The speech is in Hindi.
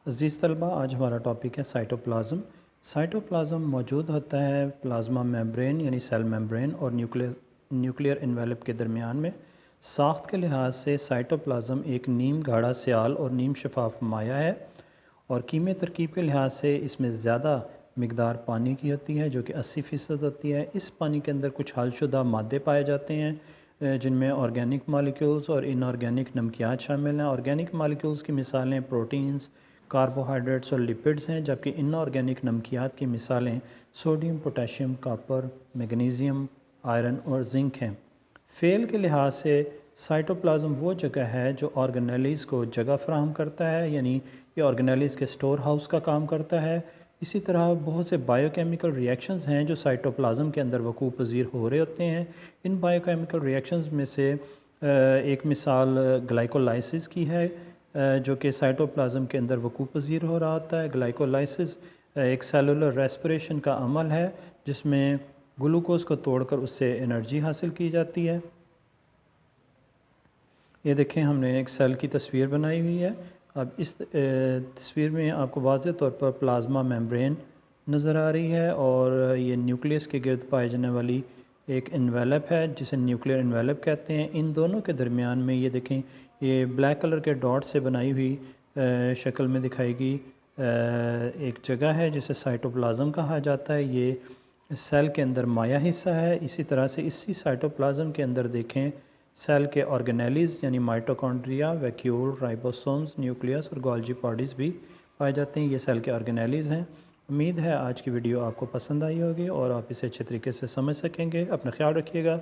अज़ीज़ तलबा, आज हमारा टॉपिक है साइटोप्लाज़्म। साइटोप्लाज़्म मौजूद होता है प्लाज्मा मेम्ब्रेन यानी सेल मेम्ब्रेन और न्यूक्लियर इन्वेलप के दरमियान में। साख्त के लिहाज से साइटोप्लाज़्म एक नीम गाढ़ा स्याल और नीम शफाफ माया है और कीमे तरकीब के लिहाज से इसमें ज़्यादा मकदार पानी की होती है जो कि 80% होती है। इस पानी के अंदर कुछ हलशुदा मादे पाए जाते हैं जिनमें ऑर्गेनिक मालिक्यूल्स और इनऑर्गेनिक नमकियात शामिल हैं। ऑर्गेनिक मालिक्यूल्स की मिसालें प्रोटीन्स, कार्बोहाइड्रेट्स और लिपिड्स हैं, जबकि इनऑर्गेनिक नमकियात की मिसालें sodium, potassium, copper, magnesium, iron और जिंक हैं। फ़ेल के लिहाज से साइटोप्लाज्म वो जगह है जो ऑर्गेनेलीज़ को जगह फराहम करता है, यानी ये ऑर्गेनेलीज़ के स्टोर हाउस का काम करता है। इसी तरह बहुत से बायोकेमिकल रिएक्शंस हैं जो साइटोप्लाज्म के अंदर वकूफ़ पज़ीर हो रहे होते हैं। इन बायोकेमिकल रिएक्शंस में से एक मिसाल ग्लाइकोलाइसिस की है जो कि साइटोप्लाज्म के अंदर वकूफ़ पज़ीर हो रहा होता है। ग्लाइकोलाइसिस एक सेलुलर रेस्पिरेशन का अमल है जिसमें ग्लूकोज़ को तोड़कर उससे एनर्जी हासिल की जाती है। ये देखें, हमने एक सेल की तस्वीर बनाई हुई है। अब इस तस्वीर में आपको वाज़ेह तौर पर प्लाज्मा मेम्ब्रेन नज़र आ रही है और ये न्यूक्लियस के गिर्द पाए जाने वाली एक इन्वेलप है जिसे न्यूक्लियर इन्वेलप कहते हैं। इन दोनों के दरमियान में ये देखें, ये ब्लैक कलर के डॉट से बनाई हुई शक्ल में दिखाई गई एक जगह है जिसे साइटोप्लाज्म कहा जाता है। ये सेल के अंदर माया हिस्सा है। इसी तरह से इसी साइटोप्लाज्म के अंदर देखें, सेल के ऑर्गेनेलीज़ यानी माइटोकॉन्ड्रिया, वैक्यूल, राइबोसोम्स, न्यूक्लियस और गोल्जी बॉडीज़ भी पाए जाते हैं। ये सेल के ऑर्गेनेलीज़ हैं। उम्मीद है आज की वीडियो आपको पसंद आई होगी और आप इसे अच्छे तरीके से समझ सकेंगे। अपना ख्याल रखिएगा।